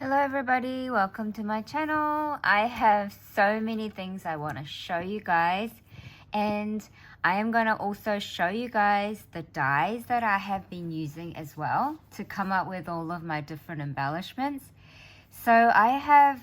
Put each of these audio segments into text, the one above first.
Hello everybody, welcome to my channel. I have so many things I want to show you guys, and I am going to also show you guys the dyes that I have been using as well to come up with all of my different embellishments. So I have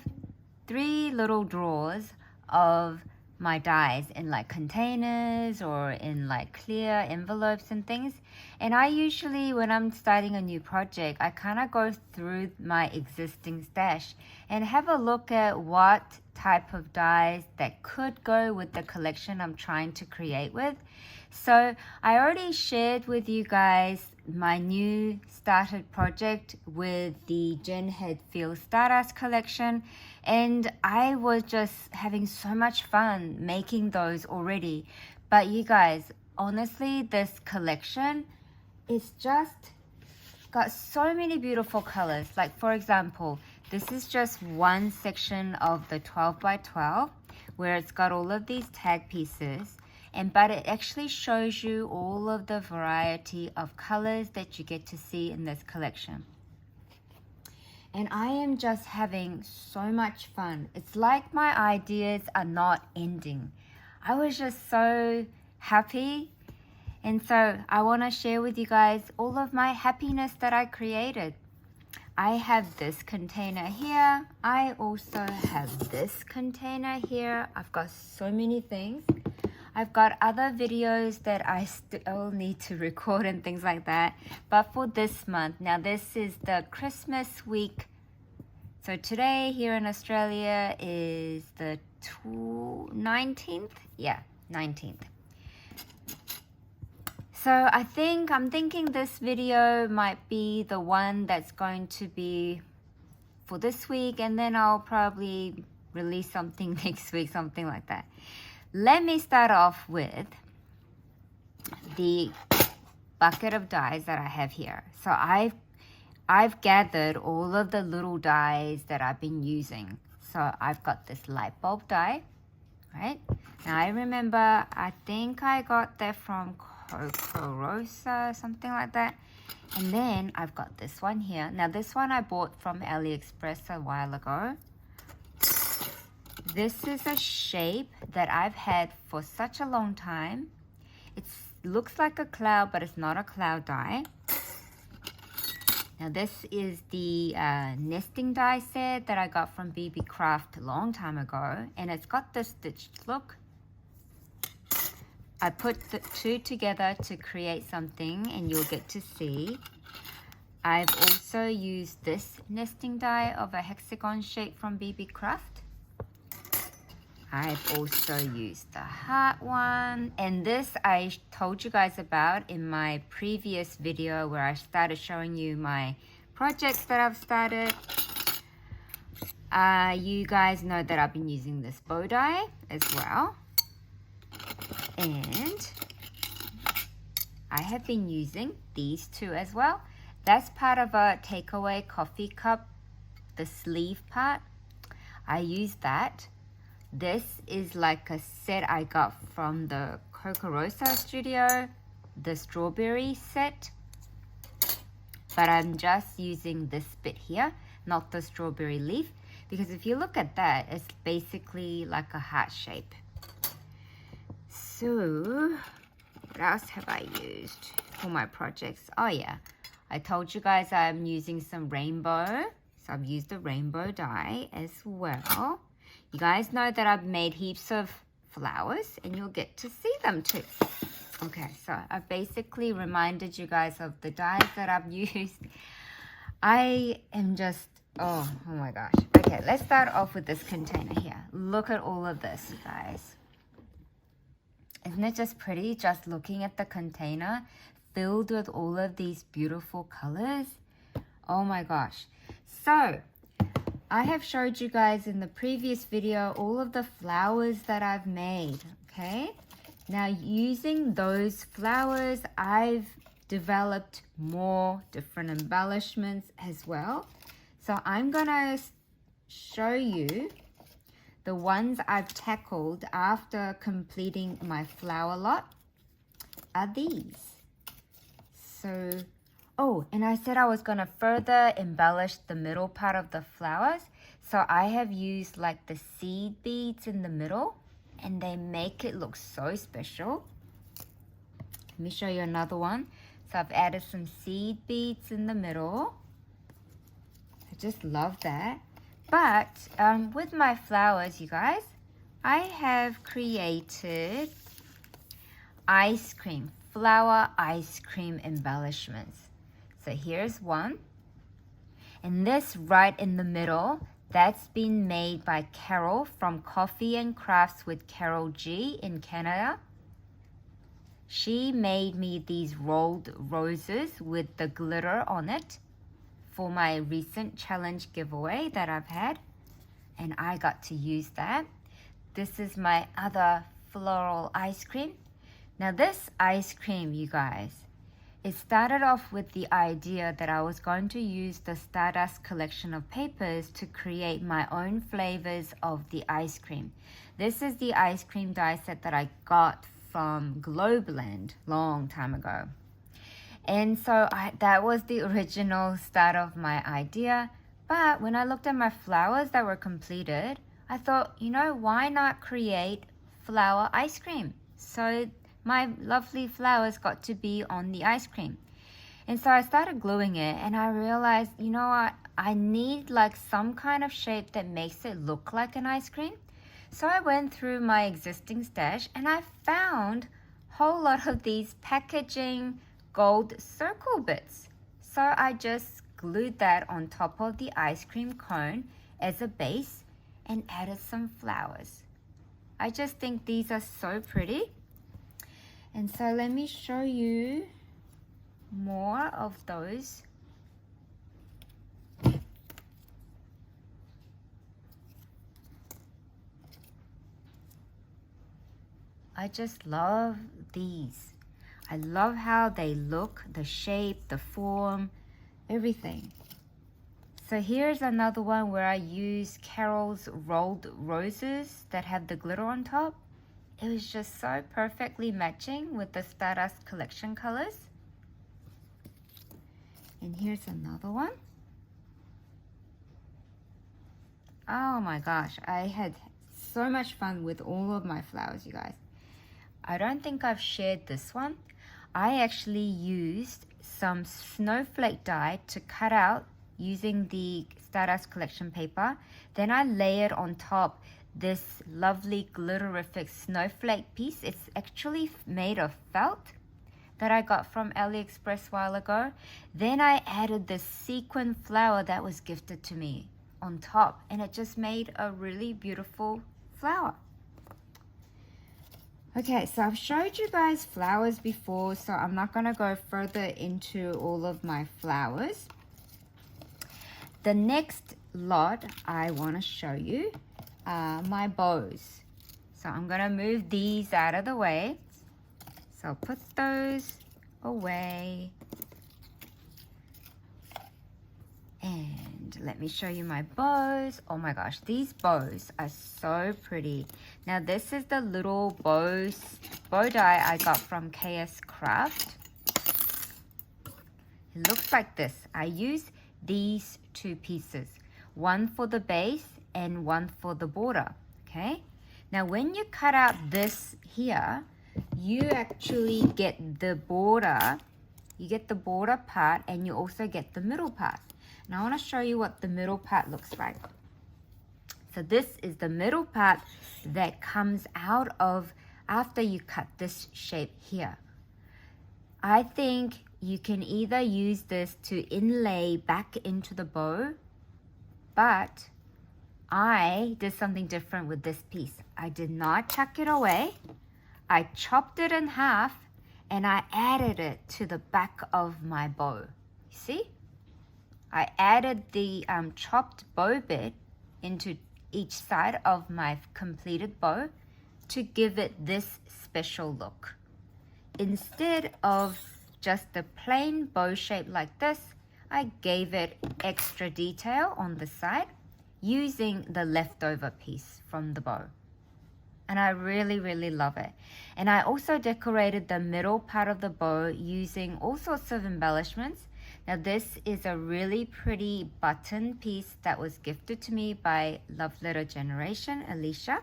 3 little drawers of my dyes in like containers or in like clear envelopes and things. And I usually, when I'm starting a new project, I kind of go through my existing stash and have a look at what type of dyes that could go with the collection I'm trying to create with. So I already shared with you guys my new started project with the Jen Hadfield Stardust collection, and I was just having so much fun making those already. But you guys, honestly, this collection is just got so many beautiful colors. Like for example, this is just one section of the 12 by 12 where it's got all of these tag pieces, but it actually shows you all of the variety of colors that you get to see in this collection. And I am just having so much fun. It's like my ideas are not ending. I was just so happy. And so I want to share with you guys all of my happiness that I created. I have this container here. I also have this container here. I've got so many things. I've got other videos that I still need to record and things like that. But for this month, now this is the Christmas week. So today here in Australia is the 19th? Yeah, 19th. So I'm thinking this video might be the one that's going to be for this week, and then I'll probably release something next week, something like that. Let me start off with the bucket of dyes that I have here. So I've gathered all of the little dyes that I've been using. So I've got this light bulb dye, right? Now I remember, I think I got that from Coco Rosa, something like that. And then I've got this one here. Now this one I bought from AliExpress a while ago. This is a shape that I've had for such a long time. It looks like a cloud, but it's not a cloud dye. Now this is the nesting die set that I got from BB Craft a long time ago, and it's got this stitched look. I put the two together to create something, and you'll get to see. I've also used this nesting die of a hexagon shape from BB Craft. I've also used the heart one, and this I told you guys about in my previous video where I started showing you my projects that I've started. You guys know that I've been using this bow die as well, and I have been using these two as well. That's part of a takeaway coffee cup, the sleeve part. I use that. This is like a set I got from the Coco Rosa studio, the strawberry set. But I'm just using this bit here, not the strawberry leaf, because if you look at that, it's basically like a heart shape. So, what else have I used for my projects? Oh yeah, I told you guys I'm using some rainbow. So I've used the rainbow dye as well. You guys know that I've made heaps of flowers, and you'll get to see them too. Okay, so I've basically reminded you guys of the dyes that I've used. I am just, oh my gosh. Okay, let's start off with this container here. Look at all of this, you guys. Isn't it just pretty, just looking at the container filled with all of these beautiful colors? Oh my gosh. So I have showed you guys in the previous video all of the flowers that I've made, okay? Now using those flowers, I've developed more different embellishments as well. So I'm gonna show you the ones I've tackled after completing my flower lot are these. So Oh, and I said I was going to further embellish the middle part of the flowers. So I have used like the seed beads in the middle, and they make it look so special. Let me show you another one. So I've added some seed beads in the middle. I just love that. But with my flowers, you guys, I have created ice cream, flower ice cream embellishments. So here's one. And this right in the middle, that's been made by Carol from Coffee and Crafts with Carol G in Canada. She made me these rolled roses with the glitter on it for my recent challenge giveaway that I've had. And I got to use that. This is my other floral ice cream. Now this ice cream, you guys, it started off with the idea that I was going to use the Stardust collection of papers to create my own flavors of the ice cream. This is the ice cream die set that I got from Globeland long time ago. And so that was the original start of my idea. But when I looked at my flowers that were completed, I thought, you know, why not create flower ice cream? So my lovely flowers got to be on the ice cream. And so I started gluing it, and I realized, you know what, I need like some kind of shape that makes it look like an ice cream. So I went through my existing stash and I found a whole lot of these packaging gold circle bits. So I just glued that on top of the ice cream cone as a base and added some flowers. I just think these are so pretty. And so let me show you more of those. I just love these. I love how they look, the shape, the form, everything. So here's another one where I use Carol's rolled roses that have the glitter on top. It was just so perfectly matching with the Stardust collection colors. And here's another one. Oh my gosh, I had so much fun with all of my flowers, you guys. I don't think I've shared this one. I actually used some snowflake die to cut out using the Stardust collection paper. Then I layered on top this lovely glitterific snowflake piece. It's actually made of felt that I got from AliExpress a while ago. Then I added this sequin flower that was gifted to me on top, and it just made a really beautiful flower. Okay, so I've showed you guys flowers before, so I'm not going to go further into all of my flowers. The next lot I want to show you are my bows. So I'm going to move these out of the way. So I'll put those away. And let me show you my bows. Oh my gosh, these bows are so pretty. Now this is the little bow die I got from KS Craft. It looks like this. I use these two pieces, one for the base and one for the border. Okay, now when you cut out this here, you actually get the border. You get the border part, and you also get the middle part. Now I want to show you what the middle part looks like. So this is the middle part that comes out of after you cut this shape here. I think you can either use this to inlay back into the bow, but I did something different with this piece. I did not tuck it away. I chopped it in half and I added it to the back of my bow. You see? I added the chopped bow bit into each side of my completed bow to give it this special look. Instead of just the plain bow shape like this, I gave it extra detail on the side using the leftover piece from the bow. And I really, really love it. And I also decorated the middle part of the bow using all sorts of embellishments. Now this is a really pretty button piece that was gifted to me by Love Letter Generation, Alicia.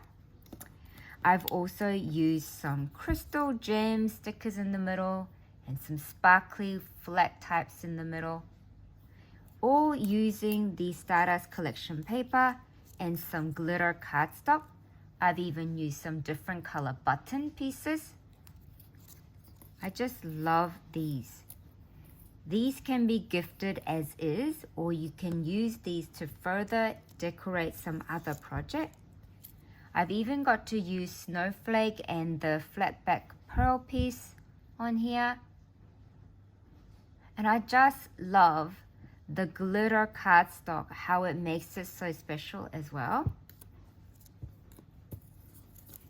I've also used some crystal gem stickers in the middle and some sparkly flat types in the middle, all using the Stardust collection paper and some glitter cardstock. I've even used some different color button pieces. I just love these. These can be gifted as is, or you can use these to further decorate some other project. I've even got to use Snowflake and the flat back pearl piece on here. And I just love the glitter cardstock, how it makes it so special as well.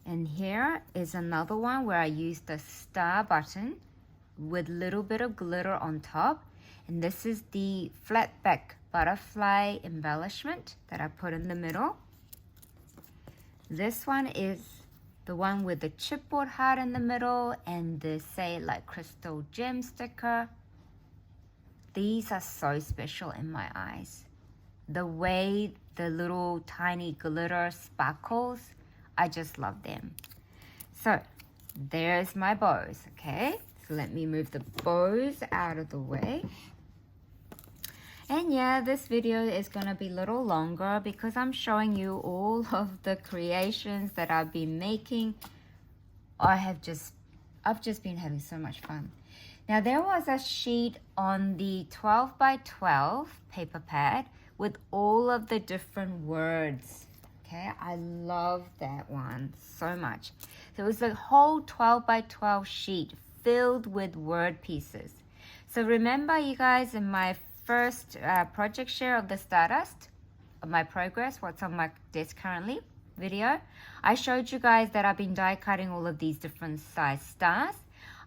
And here is another one where I used the star button with a little bit of glitter on top. And this is the flat back butterfly embellishment that I put in the middle. This one is the one with the chipboard heart in the middle and the say like crystal gem sticker. These are so special in my eyes. The way the little tiny glitter sparkles, I just love them. So there's my bows, okay? So let me move the bows out of the way. And yeah, this video is gonna be a little longer because I'm showing you all of the creations that I've been making. I've just been having so much fun. Now there was a sheet on the 12 by 12 paper pad with all of the different words. Okay, I love that one so much. So it was a whole 12 by 12 sheet filled with word pieces. So remember you guys, in my first project share of the Stardust, of my progress, what's on my desk currently video, I showed you guys that I've been die cutting all of these different size stars.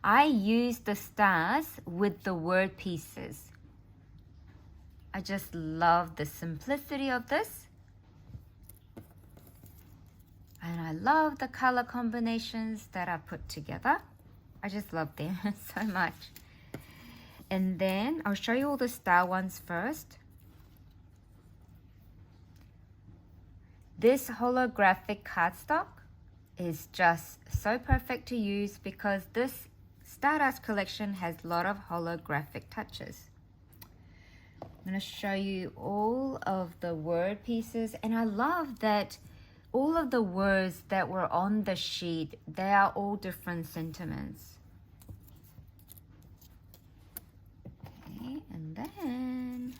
I used the stars with the word pieces. I just love the simplicity of this. And I love the color combinations that I put together. I just love them so much. And then I'll show you all the star ones first. This holographic cardstock is just so perfect to use because this Stardust collection has a lot of holographic touches. I'm going to show you all of the word pieces, and I love that all of the words that were on the sheet, they are all different sentiments. Okay, and then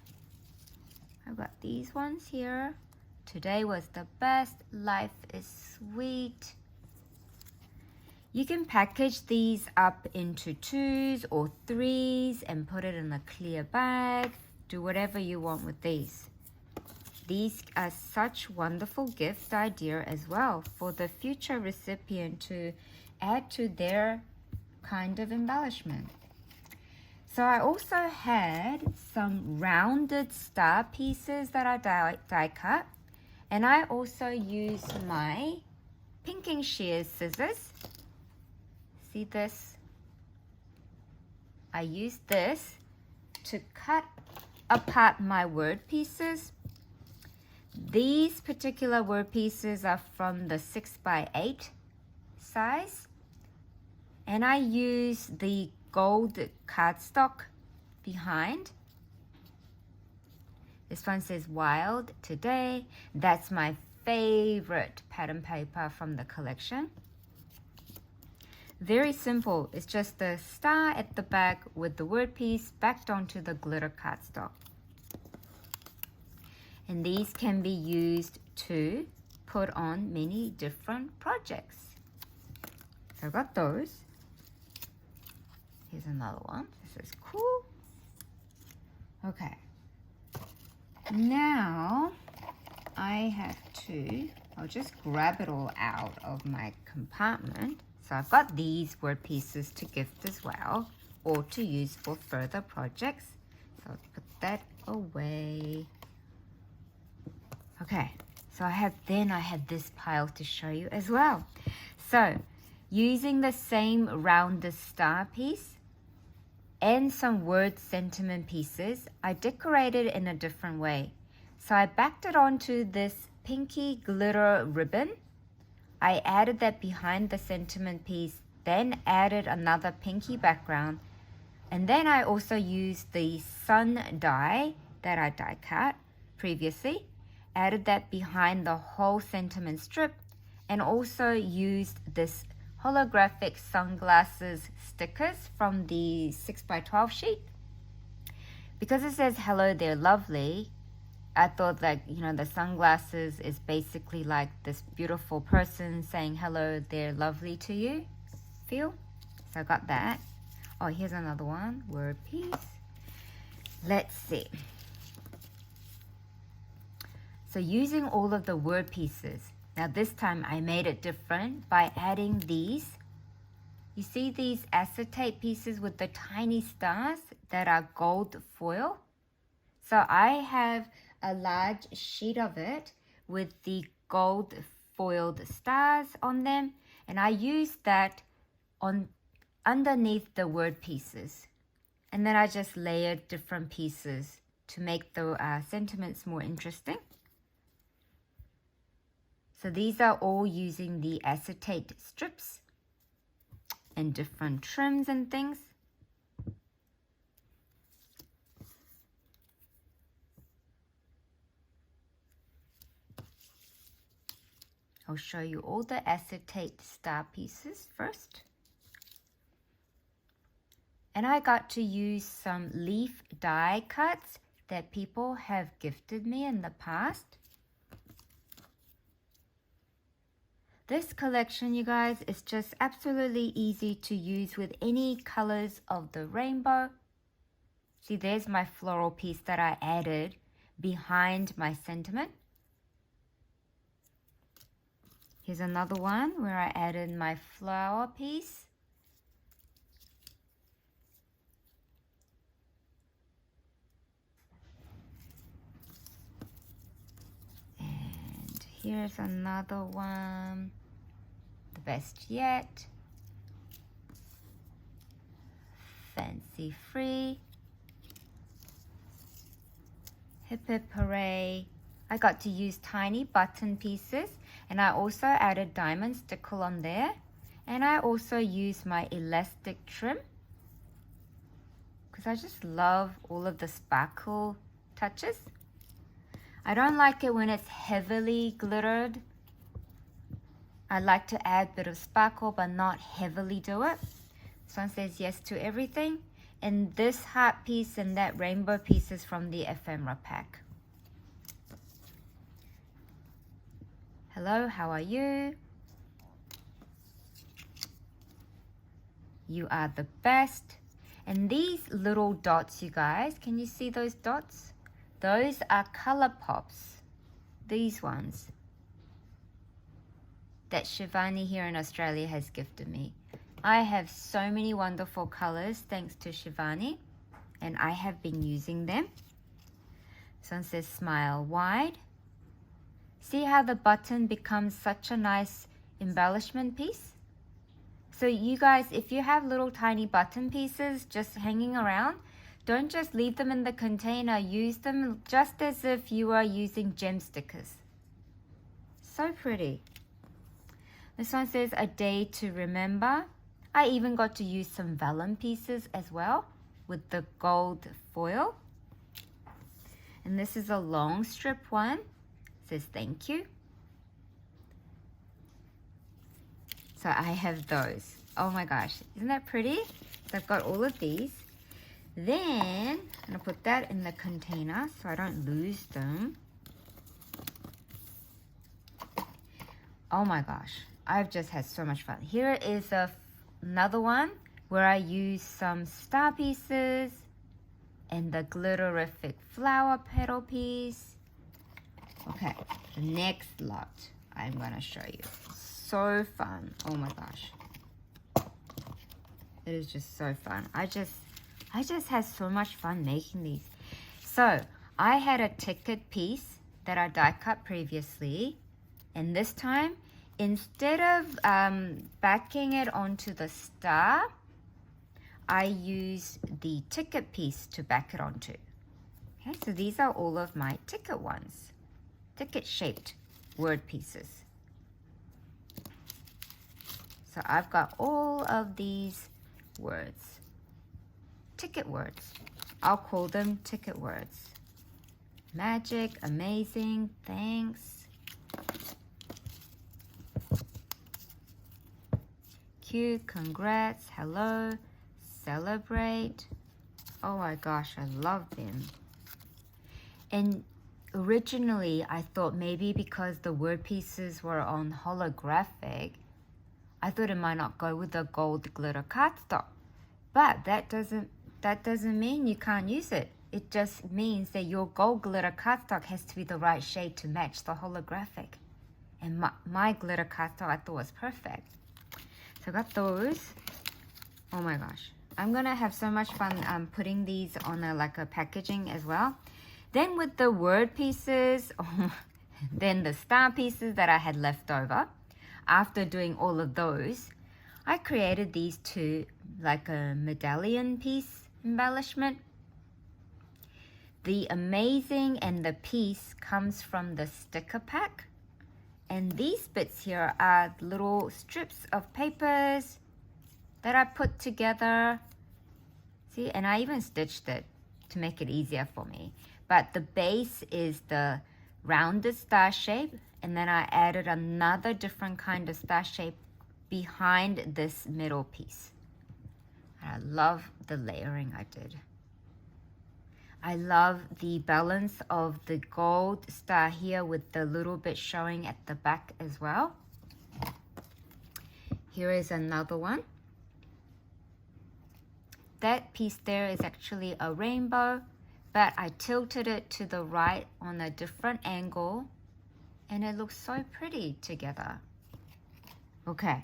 I've got these ones here. Today was the best, life is sweet. You can package these up into 2s or 3s and put it in a clear bag. Do whatever you want with these. These are such wonderful gift idea as well for the future recipient to add to their kind of embellishment. So I also had some rounded star pieces that I die cut, and I also used my pinking shears scissors. See this? I used this to cut apart my word pieces. These particular word pieces are from the 6 by 8 size, and I use the gold cardstock behind. This one says Wild Today. That's my favorite pattern paper from the collection. Very simple. It's just the star at the back with the word piece backed onto the glitter cardstock. And these can be used to put on many different projects. So I got those. Here's another one. This is cool. Okay. Now I have to, I'll just grab it all out of my compartment. So I've got these word pieces to gift as well, or to use for further projects. So I'll put that away. Okay, so I have this pile to show you as well. So using the same rounded star piece, and some word sentiment pieces, I decorated in a different way. So I backed it onto this pinky glitter ribbon. I added that behind the sentiment piece, then added another pinky background. And then I also used the sun die that I die cut previously, added that behind the whole sentiment strip, and also used this holographic sunglasses stickers from the 6x12 sheet. Because it says hello there lovely, I thought that, you know, the sunglasses is basically like this beautiful person saying hello there lovely to you feel. So I got that. Oh, here's another one, word piece. Let's see. So using all of the word pieces, now this time I made it different by adding these. You see these acetate pieces with the tiny stars that are gold foil? So I have a large sheet of it with the gold foiled stars on them, and I used that on underneath the word pieces. And then I just layered different pieces to make the sentiments more interesting. So these are all using the acetate strips and different trims and things. I'll show you all the acetate star pieces first. And I got to use some leaf die cuts that people have gifted me in the past. This collection, you guys, is just absolutely easy to use with any colors of the rainbow. See, there's my floral piece that I added behind my sentiment. Here's another one where I added my flower piece. And here's another one, the best yet. Fancy free. Hip hip hooray. I got to use tiny button pieces, and I also added diamond stickle on there, and I also used my elastic trim because I just love all of the sparkle touches. I don't like it when it's heavily glittered. I like to add a bit of sparkle but not heavily do it. This one says yes to everything, and this heart piece and that rainbow piece is from the ephemera pack. Hello, how are you? You are the best. And these little dots, you guys, can you see those dots? Those are color pops. These ones that Shivani here in Australia has gifted me. I have so many wonderful colors thanks to Shivani, and I have been using them. This one says smile wide. See how the button becomes such a nice embellishment piece? So you guys, if you have little tiny button pieces just hanging around, don't just leave them in the container. Use them just as if you are using gem stickers. So pretty. This one says a day to remember. I even got to use some vellum pieces as well with the gold foil. And this is a long strip one. Says thank you. So I have those. Oh my gosh, isn't that pretty? So I've got all of these. Then I'm gonna put that in the container so I don't lose them. Oh my gosh, I've just had so much fun. Here is another one where I use some star pieces and the glitterific flower petal piece. Okay, the next lot I'm gonna show you. So fun. Oh my gosh. It is just so fun. I just had so much fun making these. So I had a ticket piece that I die cut previously, and this time instead of backing it onto the star, I used the ticket piece to back it onto. Okay, so these are all of my ticket ones, ticket shaped word pieces. So I've got all of these words, ticket words. I'll call them ticket words. Magic, amazing, thanks. Cute, congrats, hello, celebrate. Oh my gosh, I love them. And originally I thought maybe because the word pieces were on holographic, I thought it might not go with the gold glitter cardstock. But that doesn't mean you can't use it. It just means that your gold glitter cardstock has to be the right shade to match the holographic. And my glitter cardstock I thought was perfect. So I got those. Oh my gosh. I'm gonna have so much fun putting these on like a packaging as well. Then with the word pieces, then the star pieces that I had left over, after doing all of those, I created these two, like a medallion piece embellishment. The amazing and the piece comes from the sticker pack. And these bits here are little strips of papers that I put together. See, and I even stitched it to make it easier for me. But the base is the rounded star shape, and then I added another different kind of star shape behind this middle piece. I love the layering I did. I love the balance of the gold star here with the little bit showing at the back as well. Here is another one. That piece there is actually a rainbow, but I tilted it to the right on a different angle, and it looks so pretty together. Okay,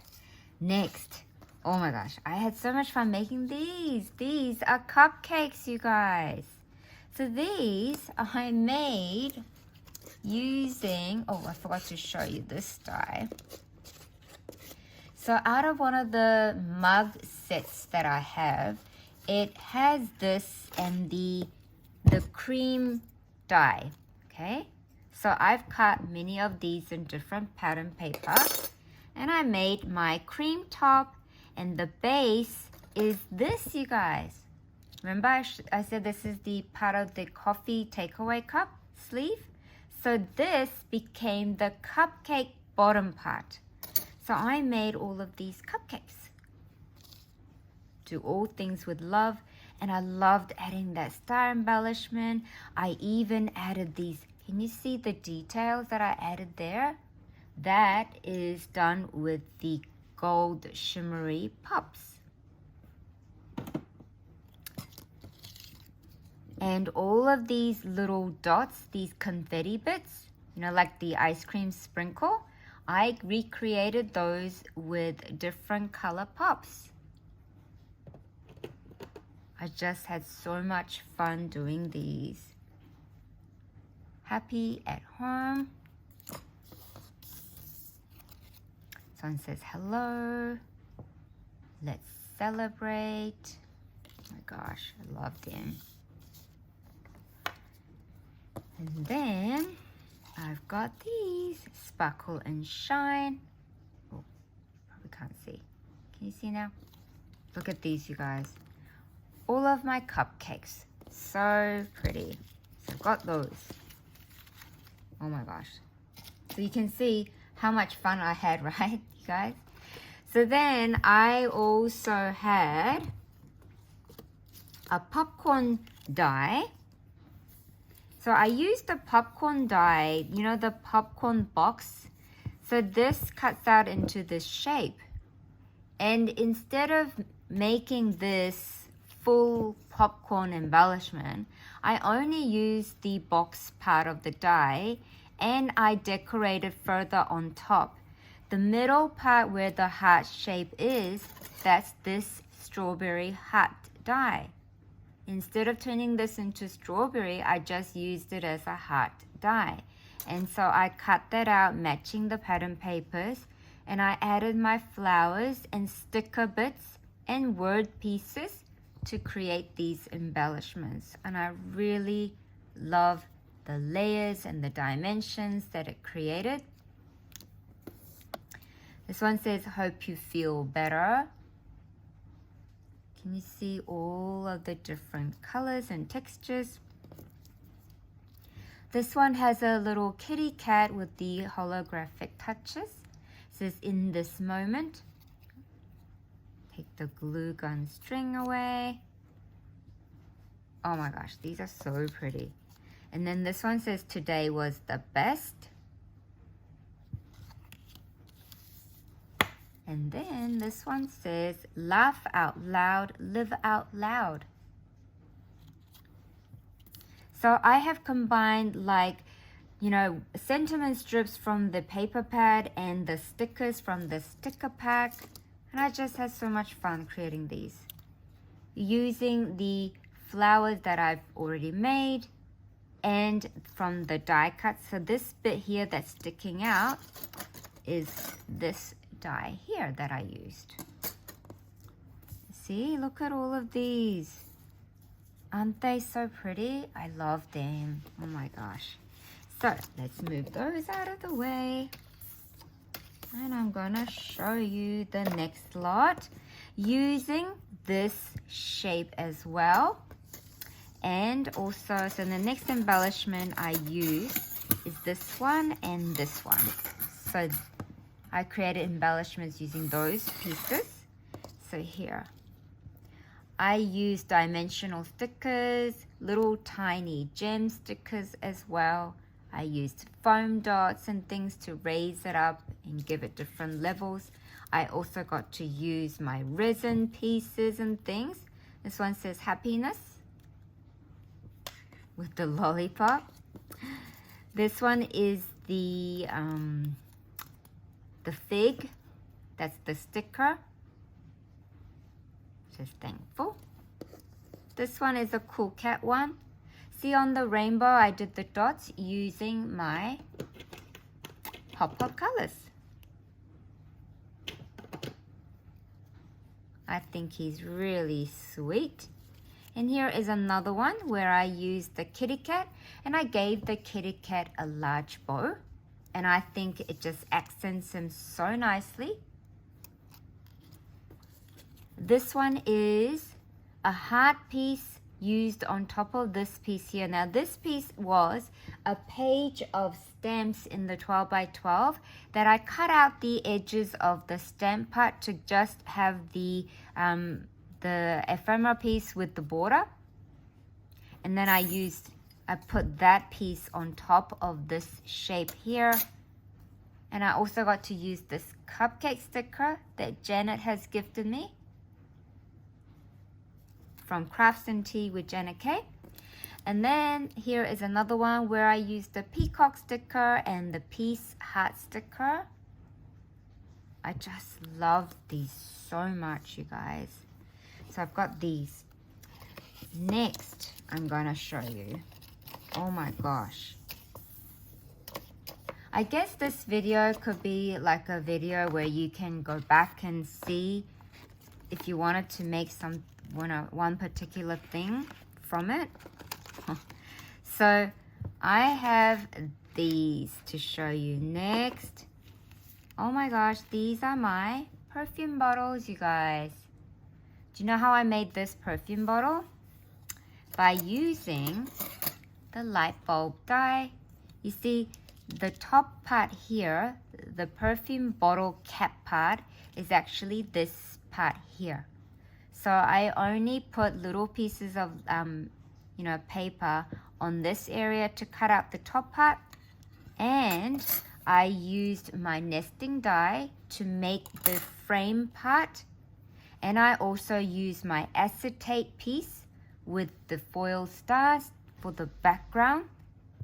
next. Oh my gosh, I had so much fun making these. These are cupcakes, you guys. So these I made using, oh, I forgot to show you this die. So out of one of the mug sets that I have, it has this and the cream die, okay? So I've cut many of these in different pattern paper, and I made my cream top, and the base is this, you guys. Remember I said this is the part of the coffee takeaway cup sleeve? So this became the cupcake bottom part. So I made all of these cupcakes. Do all things with love, and I loved adding that star embellishment. I even added these. Can you see the details that I added there? That is done with the gold shimmery pops. And all of these little dots, these confetti bits, you know, like the ice cream sprinkle, I recreated those with different color pops. I just had so much fun doing these. Happy at home. Someone says hello. Let's celebrate. Oh my gosh, I love them. And then I've got these, sparkle and shine. Oh, probably can't see. Can you see now? Look at these, you guys. All of my cupcakes. So pretty. So I've got those. Oh my gosh. So you can see how much fun I had, right, you guys? So then I also had a popcorn die. So I used the popcorn die, you know, the popcorn box. So this cuts out into this shape. And instead of making this full popcorn embellishment, I only used the box part of the die, and I decorated further on top. The middle part where the heart shape is, that's this strawberry heart die. Instead of turning this into strawberry, I just used it as a heart die. And so I cut that out, matching the pattern papers, and I added my flowers and sticker bits and word pieces to create these embellishments, and I really love the layers and the dimensions that it created. This one says, hope you feel better. Can you see all of the different colors and textures? This one has a little kitty cat with the holographic touches. It says, in this moment. Take the glue gun string away. Oh my gosh, these are so pretty. And then this one says, today was the best. And then this one says, laugh out loud, live out loud. So I have combined, like, you know, sentiment strips from the paper pad and the stickers from the sticker pack. And I just had so much fun creating these. Using the flowers that I've already made and from the die cut. So this bit here that's sticking out is this die here that I used. See, look at all of these. Aren't they so pretty? I love them. Oh my gosh. So let's move those out of the way. And I'm gonna show you the next lot using this shape as well. And also, so the next embellishment I use is this one and this one. So I created embellishments using those pieces. So here, I use dimensional stickers, little tiny gem stickers as well. I used foam dots and things to raise it up and give it different levels. I also got to use my resin pieces and things. This one says happiness with the lollipop. This one is the fig. That's the sticker. Says thankful. This one is a cool cat one. See, on the rainbow, I did the dots using my Hot Pot colors. I think he's really sweet. And here is another one where I used the kitty cat and I gave the kitty cat a large bow. And I think it just accents him so nicely. This one is a heart piece used on top of this piece here. Now this piece was a page of stamps in the 12 by 12 that I cut out the edges of the stamp part to just have the ephemera piece with the border. And then I put that piece on top of this shape here. And I also got to use this cupcake sticker that Janet has gifted me from Crafts and Tea with Janet K. And then here is another one where I used the peacock sticker and the peace heart sticker. I just love these so much, you guys. So I've got these. Next, I'm gonna show you. Oh my gosh. I guess this video could be like a video where you can go back and see if you wanted to make one particular thing from it. So I have these to show you next. Oh my gosh, these are my perfume bottles, you guys. Do you know how I made this perfume bottle? By using the light bulb die. You see, the top part here, the perfume bottle cap part, is actually this part here. So I only put little pieces of paper on this area to cut out the top part, and I used my nesting die to make the frame part, and I also used my acetate piece with the foil stars for the background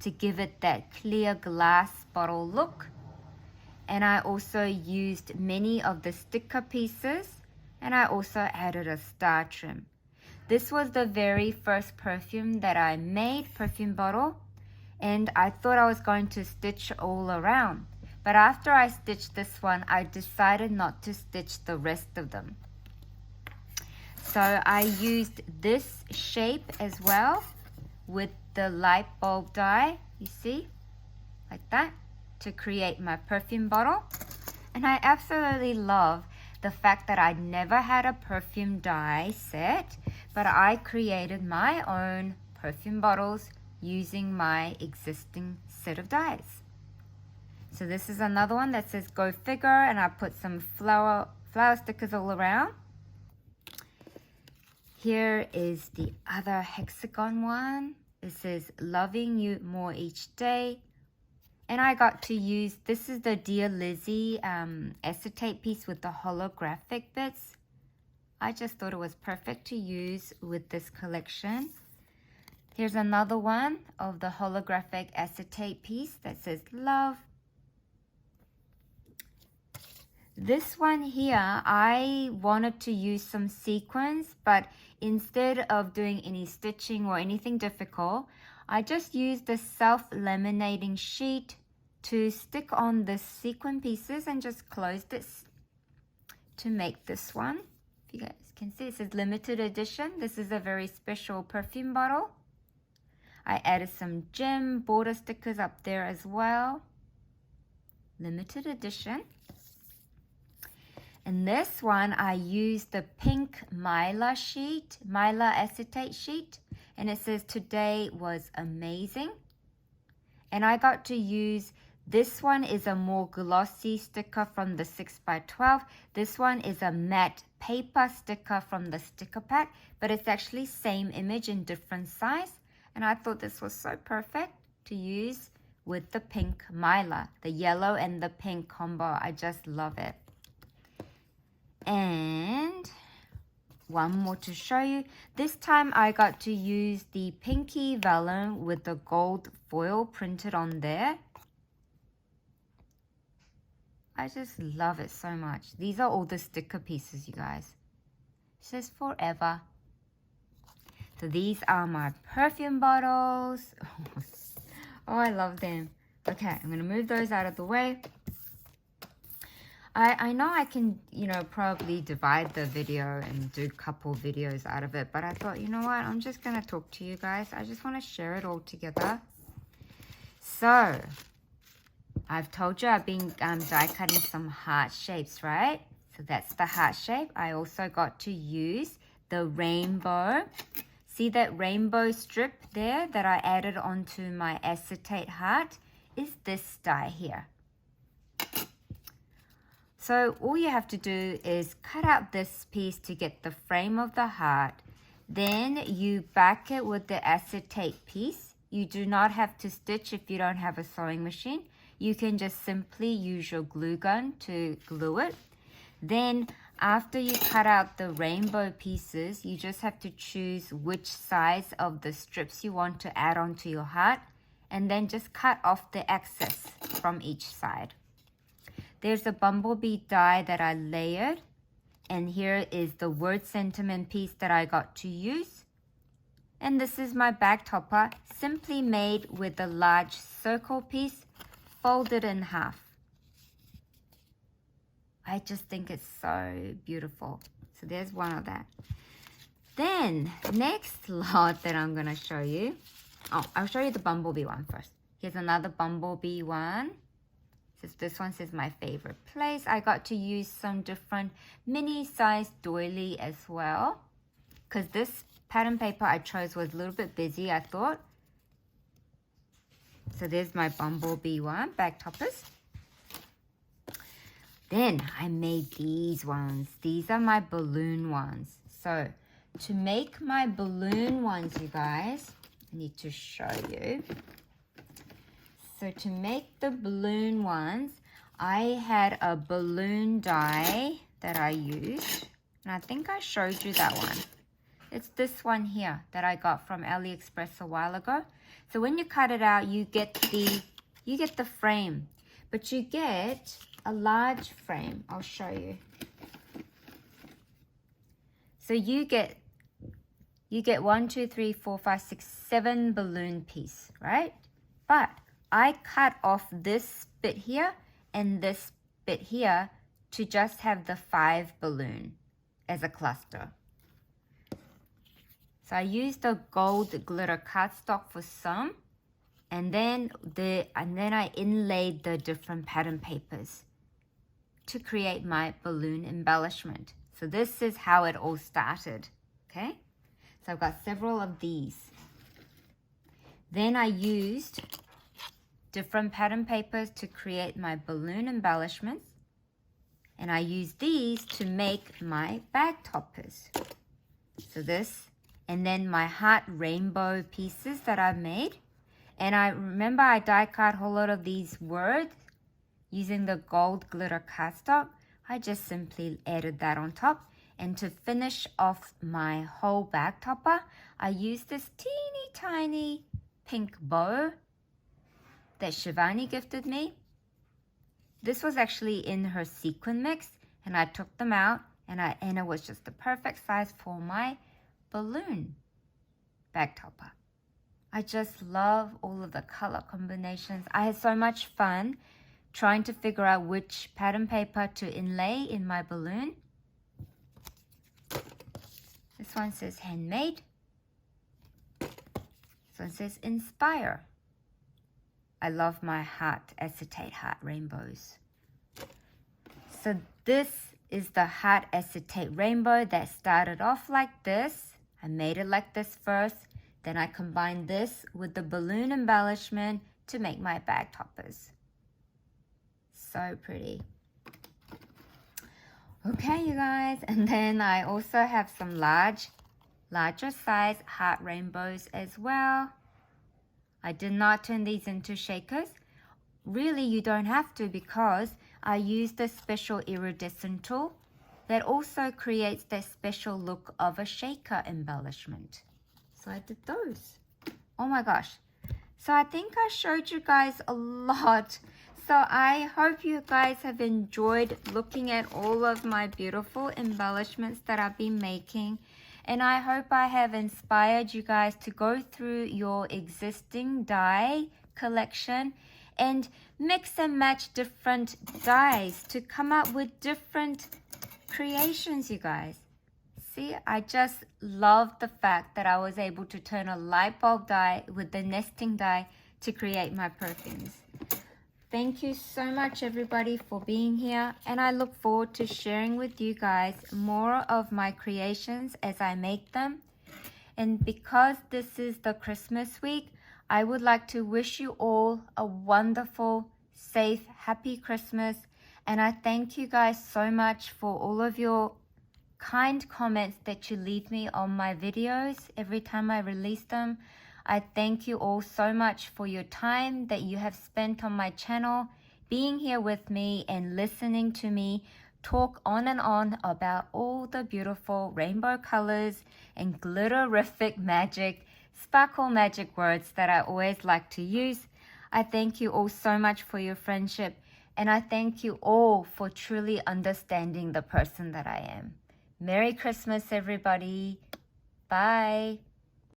to give it that clear glass bottle look. And I also used many of the sticker pieces, and I also added a star trim. This was the very first perfume that I made, perfume bottle, and I thought I was going to stitch all around. But after I stitched this one, I decided not to stitch the rest of them. So I used this shape as well with the light bulb die, you see, like that, to create my perfume bottle. And I absolutely love the fact that I never had a perfume die set, but I created my own perfume bottles using my existing set of dies. So this is another one that says Go Figure, and I put some flower stickers all around. Here is the other hexagon one. It says Loving You More Each Day. And I got to use, this is the Dear Lizzie acetate piece with the holographic bits. I just thought it was perfect to use with this collection. Here's another one of the holographic acetate piece that says Love. This one here, I wanted to use some sequins, but instead of doing any stitching or anything difficult, I just used the self-laminating sheet to stick on the sequin pieces and just closed it to make this one. If you guys can see, it says limited edition. This is a very special perfume bottle. I added some gem border stickers up there as well. Limited edition. And this one, I used the pink Mylar acetate sheet. And it says, today was amazing. And I got to use, this one is a more glossy sticker from the 6x12. This one is a matte paper sticker from the sticker pack, but it's actually same image in different size. And I thought this was so perfect to use with the pink Mylar, the yellow and the pink combo. I just love it. And one more to show you. This time I got to use the pinky vellum with the gold foil printed on there. I just love it so much. These are all the sticker pieces, you guys. It says forever. So these are my perfume bottles. Oh, I love them. Okay, I'm going to move those out of the way. I know I can, probably divide the video and do a couple videos out of it, but I thought, you know what, I'm just going to talk to you guys. I just want to share it all together. So, I've told you I've been die cutting some heart shapes, right? So that's the heart shape. I also got to use the rainbow. See that rainbow strip there that I added onto my acetate heart? Is this die here. So all you have to do is cut out this piece to get the frame of the heart. Then you back it with the acetate piece. You do not have to stitch if you don't have a sewing machine. You can just simply use your glue gun to glue it. Then after you cut out the rainbow pieces, you just have to choose which size of the strips you want to add onto your heart. And then just cut off the excess from each side. There's a bumblebee die that I layered. And here is the word sentiment piece that I got to use. And this is my bag topper, simply made with a large circle piece, folded in half. I just think it's so beautiful. So there's one of that. Then, next lot that I'm going to show you. Oh, I'll show you the bumblebee one first. Here's another bumblebee one. This one says my favorite place. I got to use some different mini-sized doily as well. Because this pattern paper I chose was a little bit busy, I thought. So there's my bumblebee one, bag toppers. Then I made these ones. These are my balloon ones. So to make my balloon ones, you guys, I need to show you. So to make the balloon ones, I had a balloon die that I used. And I think I showed you that one. It's this one here that I got from AliExpress a while ago. So when you cut it out, you get the frame. But you get a large frame. I'll show you. So you get 1, 2, 3, 4, 5, 6, 7 balloon piece, right? But I cut off this bit here and this bit here to just have the 5 balloon as a cluster. So I used the gold glitter cardstock for some, and then I inlaid the different pattern papers to create my balloon embellishment. So this is how it all started, okay? So I've got several of these. Then I used different pattern papers to create my balloon embellishments. And I used these to make my bag toppers. So this, and then my heart rainbow pieces that I made. And I remember I die cut a whole lot of these words using the gold glitter cardstock. I just simply added that on top. And to finish off my whole bag topper, I used this teeny tiny pink bow that Shivani gifted me. This was actually in her sequin mix, and I took them out, and it was just the perfect size for my balloon bag topper. I just love all of the color combinations. I had so much fun trying to figure out which pattern paper to inlay in my balloon. This one says handmade. This one says inspire. I love my heart, acetate heart rainbows. So this is the heart acetate rainbow that started off like this. I made it like this first. Then I combined this with the balloon embellishment to make my bag toppers. So pretty. Okay, you guys. And then I also have some larger size heart rainbows as well. I did not turn these into shakers. Really, you don't have to, because I used a special iridescent tool that also creates that special look of a shaker embellishment. So I did those. Oh my gosh. So I think I showed you guys a lot. So I hope you guys have enjoyed looking at all of my beautiful embellishments that I've been making. And I hope I have inspired you guys to go through your existing die collection and mix and match different dies to come up with different creations, you guys. See, I just love the fact that I was able to turn a light bulb die with the nesting die to create my perfumes. Thank you so much, everybody, for being here, and I look forward to sharing with you guys more of my creations as I make them. And because this is the Christmas week, I would like to wish you all a wonderful, safe, happy Christmas. And I thank you guys so much for all of your kind comments that you leave me on my videos every time I release them. I thank you all so much for your time that you have spent on my channel, being here with me and listening to me talk on and on about all the beautiful rainbow colors and glitterific magic, sparkle magic words that I always like to use. I thank you all so much for your friendship, and I thank you all for truly understanding the person that I am. Merry Christmas, everybody. Bye.